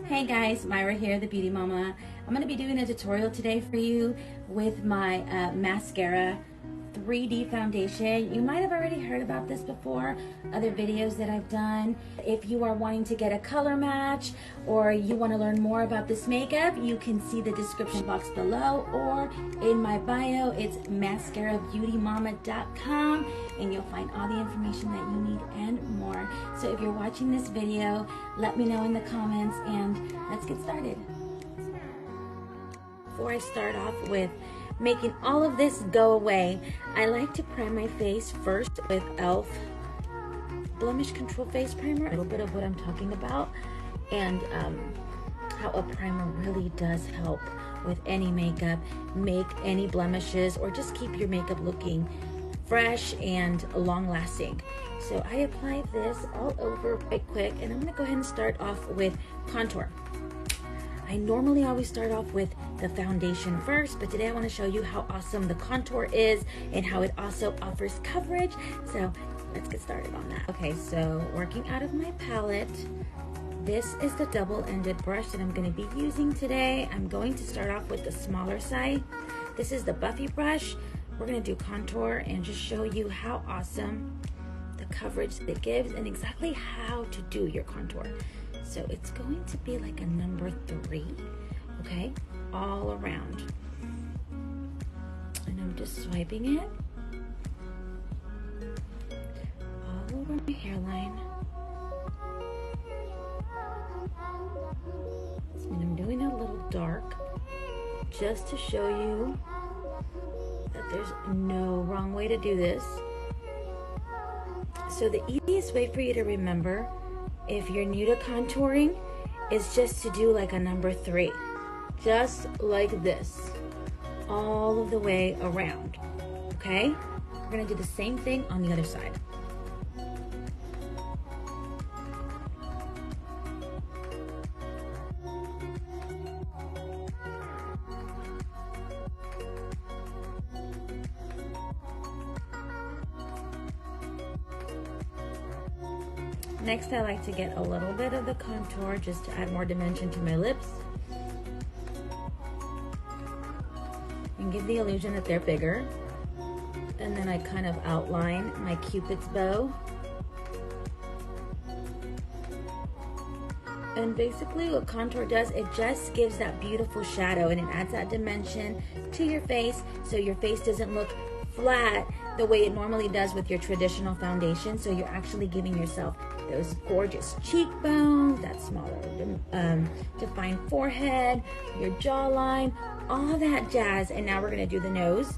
Hey guys, Myra here, the Beauty Mama. I'm going to be doing a tutorial today for you with my Maskcara 3D foundation. You might have already heard about this before, other videos that I've done. If you are wanting to get a color match or you want to learn more about this makeup, you can see the description box below or in my bio. It's maskcarabeautymama.com and you'll find all the information that you need and more. So if you're watching this video, let me know in the comments and let's get started. Before I start off with making all of this go away, I like to prime my face first with e.l.f. Blemish Control Face Primer. A little bit of what I'm talking about and how a primer really does help with any makeup, make any blemishes, or just keep your makeup looking fresh and long lasting. So I apply this all over right quick, and I'm gonna go ahead and start off with contour. I normally always start off with the foundation first, but today I want to show you how awesome the contour is and how it also offers coverage. So let's get started on that. Okay, so working out of my palette, this is the double-ended brush that I'm going to be using today. I'm going to start off with the smaller side. This is the Buffy brush. We're going to do contour and just show you how awesome the coverage that it gives and exactly how to do your contour. So it's going to be like a number 3, okay, all around. And I'm just swiping it all over my hairline. And I'm doing it a little dark just to show you that there's no wrong way to do this. So the easiest way for you to remember if you're new to contouring is just to do like a number 3, just like this, all of the way around, okay? We're gonna do the same thing on the other side. Next, I like to get a little bit of the contour just to add more dimension to my lips and give the illusion that they're bigger. And then I kind of outline my Cupid's bow. And basically what contour does, it just gives that beautiful shadow and it adds that dimension to your face so your face doesn't look flat the way it normally does with your traditional foundation. So you're actually giving yourself those gorgeous cheekbones, that smaller defined forehead, your jawline, all that jazz. And now we're gonna do the nose.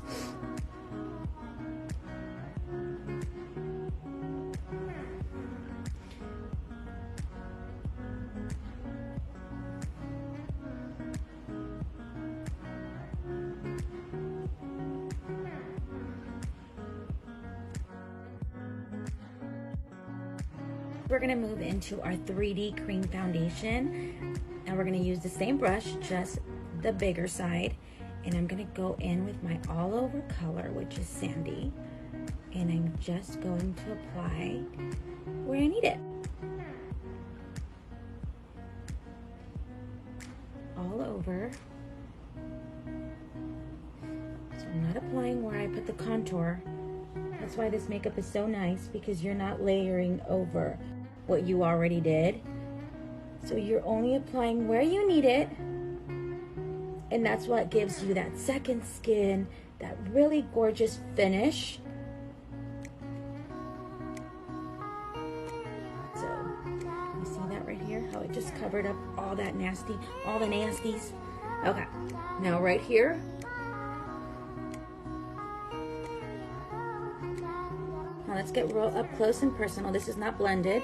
We're gonna move into our 3D cream foundation and we're gonna use the same brush, just the bigger side. And I'm gonna go in with my all over color, which is Sandy. And I'm just going to apply where I need it. All over. So I'm not applying where I put the contour. That's why this makeup is so nice, because you're not layering over what you already did. So you're only applying where you need it, and that's what gives you that second skin, that really gorgeous finish. So you see that right here, how it just covered up all that nasty, all the nasties. Okay, now right here, now let's get real up close and personal. This is not blended,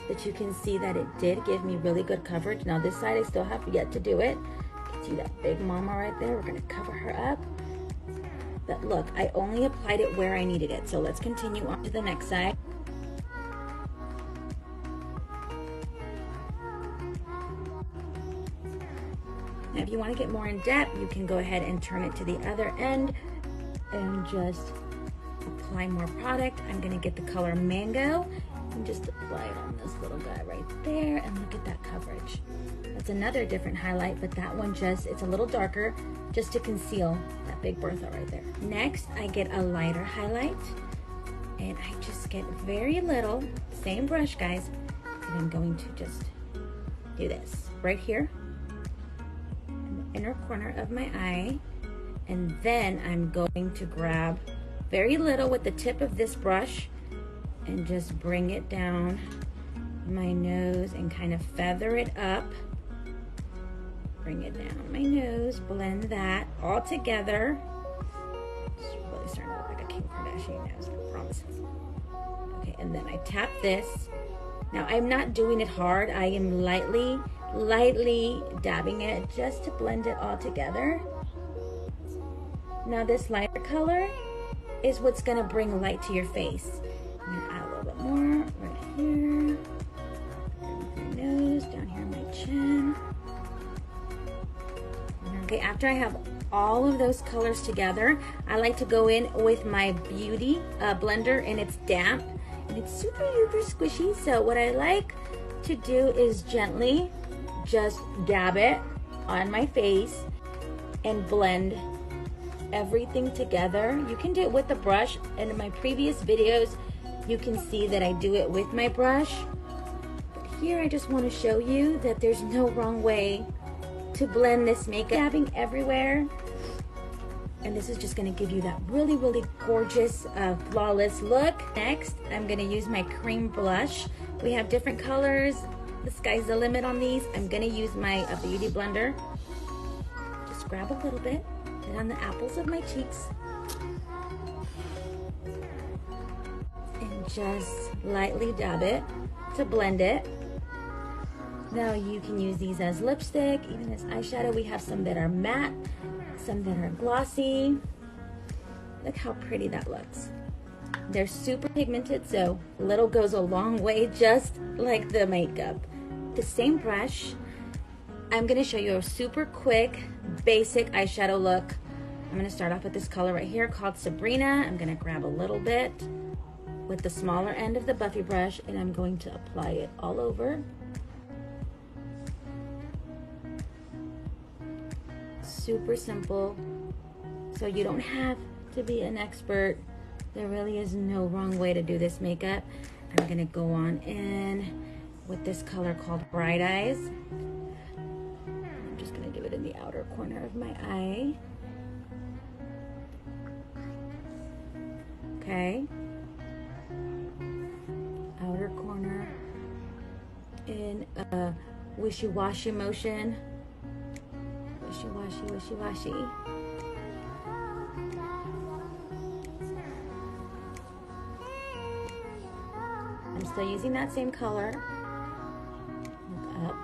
but you can see that it did give me really good coverage. Now this side I still have yet to do it. You can see that big mama right there. We're gonna cover her up. But look, I only applied it where I needed it. So let's continue on to the next side. Now if you wanna get more in depth, you can go ahead and turn it to the other end and just apply more product. I'm gonna get the color Mango and just apply it on this little guy right there, and look at that coverage. That's another different highlight, but that one it's a little darker just to conceal that big Bertha right there. Next, I get a lighter highlight, and I just get very little, same brush guys, and I'm going to just do this right here in the inner corner of my eye, and then I'm going to grab very little with the tip of this brush and just bring it down my nose and kind of feather it up. Bring it down my nose, blend that all together. It's really starting to look like a Kim Kardashian nose, I promise. Okay, and then I tap this. Now I'm not doing it hard. I am lightly dabbing it just to blend it all together. Now this lighter color is what's gonna bring light to your face. I'm gonna add a little bit more right here. My nose, down here on my chin. Okay, after I have all of those colors together, I like to go in with my Beauty blender, and it's damp and it's super duper squishy. So what I like to do is gently just dab it on my face and blend everything together. You can do it with the brush, and in my previous videos you can see that I do it with my brush, but here I just want to show you that there's no wrong way to blend this makeup. Dabbing everywhere, and this is just going to give you that really gorgeous flawless look. Next, I'm going to use my cream blush. We have different colors. The sky's the limit on these. I'm going to use my Beauty blender. Just grab a little bit, put it on the apples of my cheeks, and just lightly dab it to blend it. Now you can use these as lipstick, even as eyeshadow. We have some that are matte, some that are glossy. Look how pretty that looks. They're super pigmented, so little goes a long way, just like the makeup. The same brush, I'm gonna show you a super quick, basic eyeshadow look. I'm gonna start off with this color right here called Sabrina. I'm gonna grab a little bit with the smaller end of the Buffy brush, and I'm going to apply it all over. Super simple, so you don't have to be an expert. There really is no wrong way to do this makeup. I'm gonna go on in with this color called Bright Eyes. I'm just gonna do it in the outer corner of my eye. Okay, outer corner in a wishy-washy motion. Wishy-washy, wishy-washy. I'm still using that same color. Look up.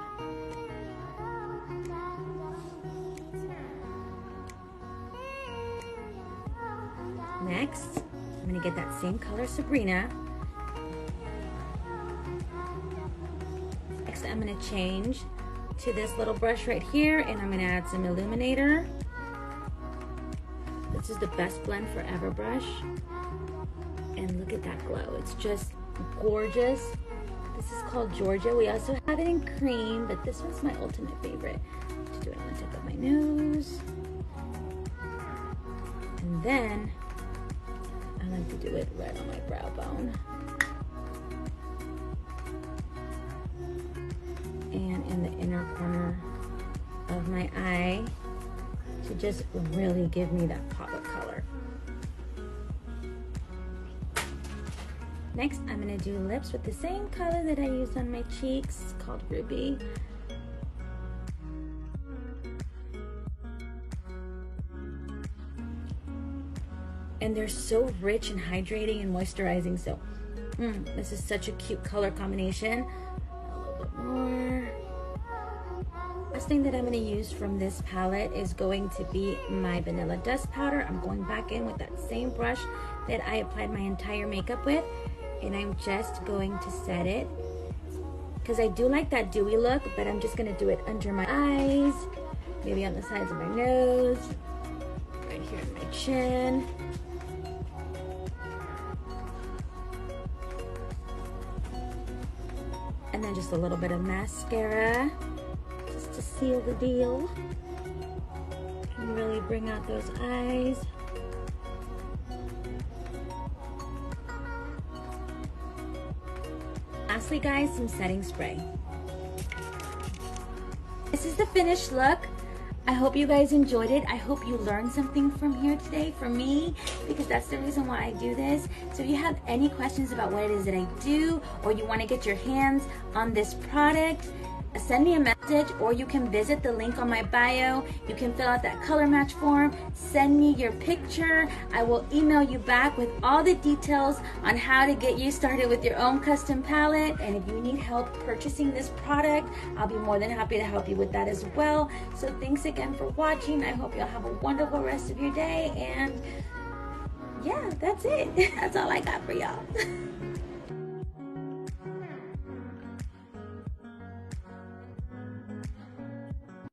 Next, I'm gonna get that same color, Sabrina. Next, I'm gonna change to this little brush right here, and I'm gonna add some illuminator. This is the best blend forever brush, and look at that glow. It's just gorgeous. This is called Georgia. We also have it in cream, but this one's my ultimate favorite. Just do it on the tip of my nose, and then I like to do it right on my brow bone. And in the inner corner of my eye to just really give me that pop of color. Next, I'm gonna do lips with the same color that I used on my cheeks. It's called Ruby. And they're so rich and hydrating and moisturizing, so this is such a cute color combination. A little bit more. Last thing that I'm going to use from this palette is going to be my Vanilla Dust Powder. I'm going back in with that same brush that I applied my entire makeup with, and I'm just going to set it because I do like that dewy look, but I'm just going to do it under my eyes, maybe on the sides of my nose, right here on my chin. And then just a little bit of mascara, just to seal the deal. And really bring out those eyes. Lastly, guys, some setting spray. This is the finished look. I hope you guys enjoyed it. I hope you learned something from here today, from me, because that's the reason why I do this. So if you have any questions about what it is that I do, or you want to get your hands on this product, send me a message, or you can visit the link on my bio. You can fill out that color match form, send me your picture. I will email you back with all the details on how to get you started with your own custom palette. And if you need help purchasing this product, I'll be more than happy to help you with that as well. So thanks again for watching. I hope you'll have a wonderful rest of your day. And yeah, that's it. That's all I got for y'all.